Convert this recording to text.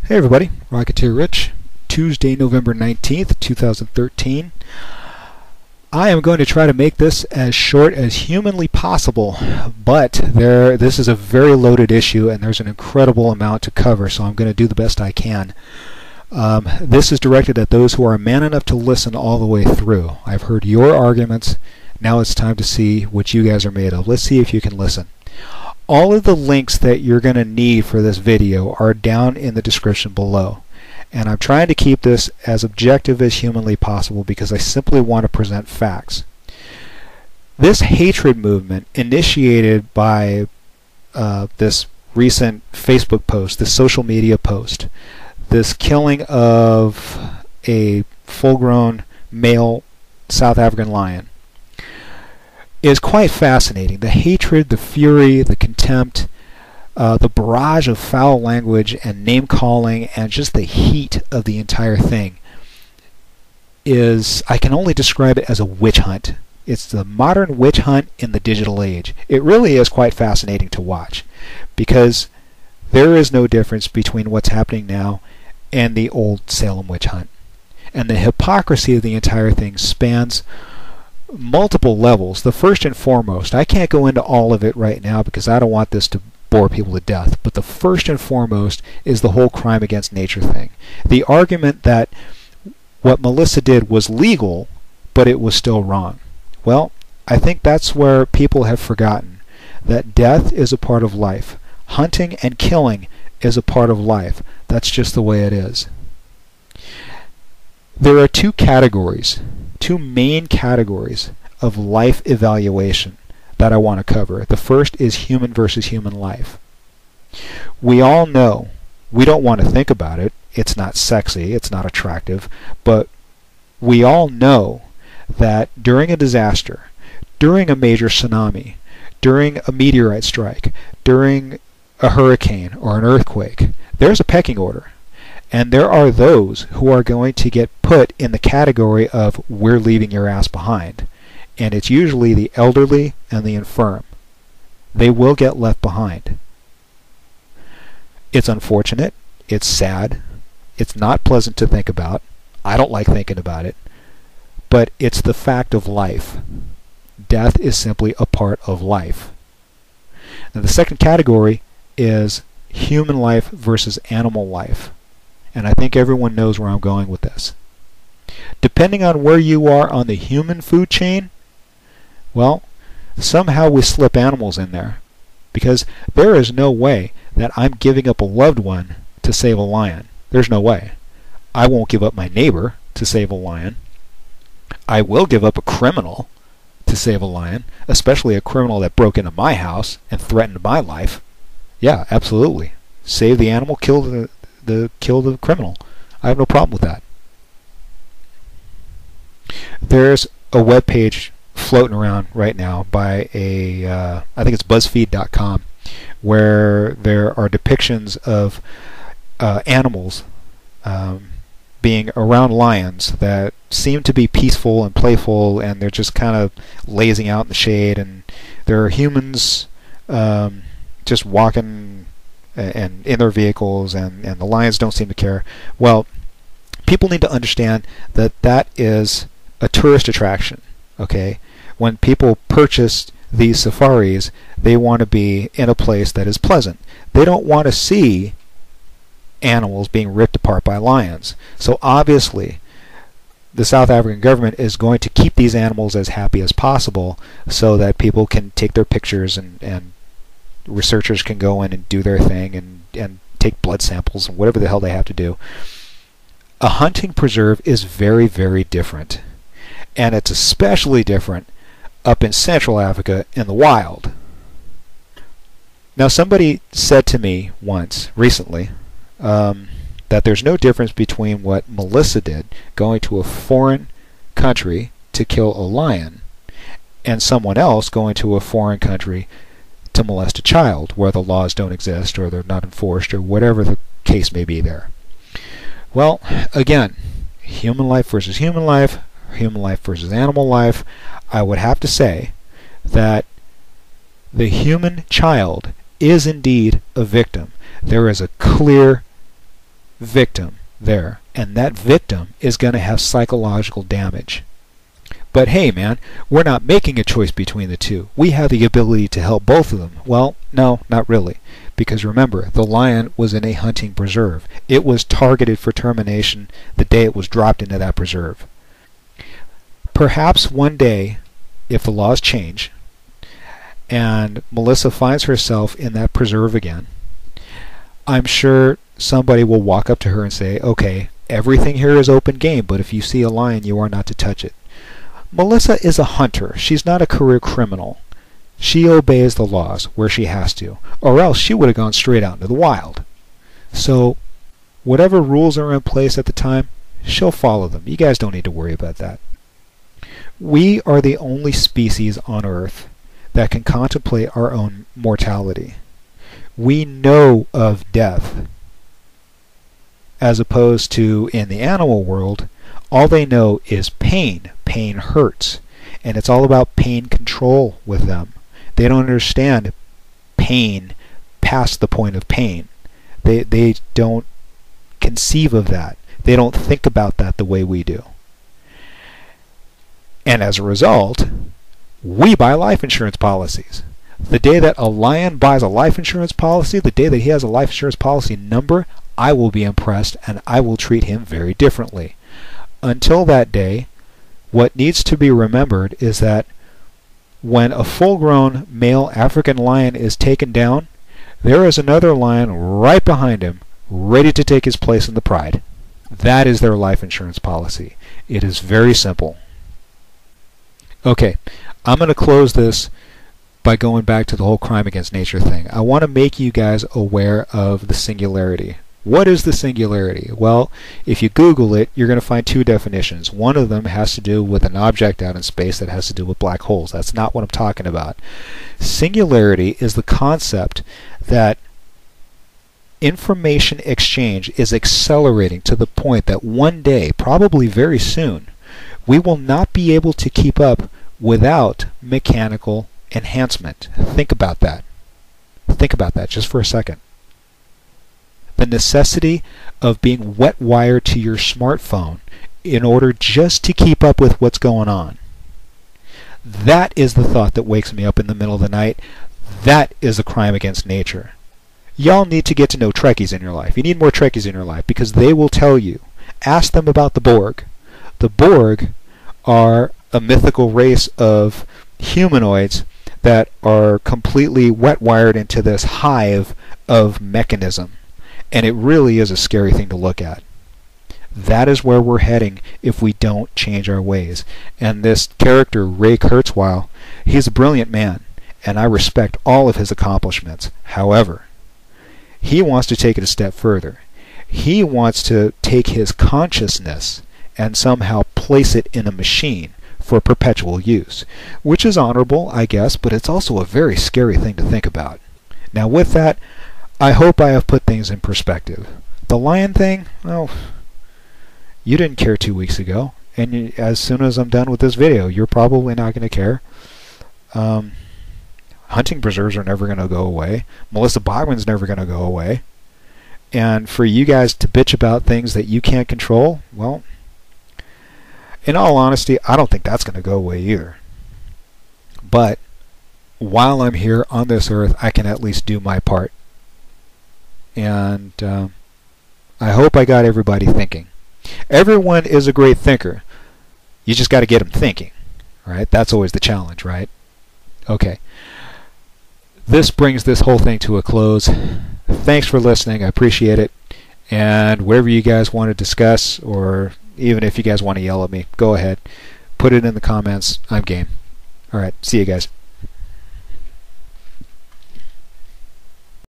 Hey everybody, Rocketeer Rich. Tuesday, November 19th, 2013. I am going to try to make this as short as humanly possible, but this is a very loaded issue and there's an incredible amount to cover, so I'm going to do the best I can. This is directed at those who are man enough to listen all the way through. I've heard your arguments. Now it's time to see what you guys are made of. Let's see if you can listen. All of the links that you're going to need for this video are down in the description below. And I'm trying to keep this as objective as humanly possible because I simply want to present facts. This hatred movement initiated by this recent Facebook post, this social media post, this killing of a full-grown male South African lion, is quite fascinating. The hatred, the fury, the contempt, the barrage of foul language and name-calling and just the heat of the entire thing is, I can only describe it as a witch hunt. It's the modern witch hunt in the digital age. It really is quite fascinating to watch because there is no difference between what's happening now and the old Salem witch hunt. And the hypocrisy of the entire thing spans multiple levels. The first and foremost, I can't go into all of it right now because I don't want this to bore people to death, but the first and foremost is the whole crime against nature thing. The argument that what Melissa did was legal, but it was still wrong. Well, I think that's where people have forgotten that death is a part of life. Hunting and killing is a part of life. That's just the way it is. There are two main categories of life evaluation that I want to cover. The first is human versus human life. We all know, we don't want to think about it, it's not sexy, it's not attractive, but we all know that during a disaster, during a major tsunami, during a meteorite strike, during a hurricane or an earthquake, there's a pecking order. And there are those who are going to get put in the category of we're leaving your ass behind. And it's usually the elderly and the infirm. They will get left behind. It's unfortunate. It's sad. It's not pleasant to think about. I don't like thinking about it. But it's the fact of life. Death is simply a part of life. Now the second category is human life versus animal life. And I think everyone knows where I'm going with this. Depending on where you are on the human food chain, well, somehow we slip animals in there. Because there is no way that I'm giving up a loved one to save a lion. There's no way. I won't give up my neighbor to save a lion. I will give up a criminal to save a lion, especially a criminal that broke into my house and threatened my life. Yeah, absolutely. Save the animal, kill the criminal. I have no problem with that. There's a web page floating around right now by I think it's BuzzFeed.com, where there are depictions of animals being around lions that seem to be peaceful and playful, and they're just kind of lazing out in the shade, and there are humans just walking and in their vehicles, and the lions don't seem to care. Well, people need to understand that that is a tourist attraction. Okay, when people purchase these safaris, they want to be in a place that is pleasant. They don't want to see animals being ripped apart by lions. So obviously the South African government is going to keep these animals as happy as possible so that people can take their pictures and researchers can go in and do their thing and take blood samples and whatever the hell they have to do. A hunting preserve is very, very different. And it's especially different up in Central Africa in the wild. Now somebody said to me once, recently, that there's no difference between what Melissa did, going to a foreign country to kill a lion, and someone else going to a foreign country to molest a child, where the laws don't exist or they're not enforced or whatever the case may be there. Well, again, human life versus human life versus animal life, I would have to say that the human child is indeed a victim. There is a clear victim there, and that victim is going to have psychological damage. But hey man, we're not making a choice between the two. We have the ability to help both of them. Well, no, not really. Because remember, the lion was in a hunting preserve. It was targeted for termination the day it was dropped into that preserve. Perhaps one day, if the laws change, and Melissa finds herself in that preserve again, I'm sure somebody will walk up to her and say, okay, everything here is open game, but if you see a lion, you are not to touch it. Melissa is a hunter. She's not a career criminal. She obeys the laws where she has to, or else she would have gone straight out into the wild. So, whatever rules are in place at the time, she'll follow them. You guys don't need to worry about that. We are the only species on Earth that can contemplate our own mortality. We know of death, as opposed to in the animal world, all they know is pain. Pain hurts. And it's all about pain control with them. They don't understand pain past the point of pain. They don't conceive of that. They don't think about that the way we do. And as a result, we buy life insurance policies. The day that a lion buys a life insurance policy, the day that he has a life insurance policy number, I will be impressed and I will treat him very differently. Until that day, what needs to be remembered is that when a full-grown male African lion is taken down, there is another lion right behind him, ready to take his place in the pride. That is their life insurance policy. It is very simple. Okay, I'm going to close this by going back to the whole crime against nature thing. I want to make you guys aware of the singularity. What is the singularity? Well, if you Google it, you're going to find two definitions. One of them has to do with an object out in space that has to do with black holes. That's not what I'm talking about. Singularity is the concept that information exchange is accelerating to the point that one day, probably very soon, we will not be able to keep up without mechanical enhancement. Think about that. Think about that just for a second. The necessity of being wet wired to your smartphone in order just to keep up with what's going on. That is the thought that wakes me up in the middle of the night. That is a crime against nature. Y'all need to get to know Trekkies in your life. You need more Trekkies in your life because they will tell you. Ask them about the Borg. The Borg are a mythical race of humanoids that are completely wet wired into this hive of mechanism. And it really is a scary thing to look at. That is where we're heading if we don't change our ways. And this character, Ray Kurzweil, he's a brilliant man, and I respect all of his accomplishments. However, he wants to take it a step further. He wants to take his consciousness and somehow place it in a machine for perpetual use, which is honorable, I guess, but it's also a very scary thing to think about. Now with that, I hope I have put things in perspective. The lion thing, well, you didn't care 2 weeks ago, and as soon as I'm done with this video, you're probably not going to care. Hunting preserves are never going to go away. Melissa Bachman's never going to go away. And for you guys to bitch about things that you can't control, well, in all honesty, I don't think that's going to go away either. But while I'm here on this earth, I can at least do my part. And I hope I got everybody thinking. Everyone is a great thinker. You just got to get them thinking. Right? That's always the challenge, right? Okay. This brings this whole thing to a close. Thanks for listening. I appreciate it. And whatever you guys want to discuss, or even if you guys want to yell at me, go ahead. Put it in the comments. I'm game. All right. See you guys.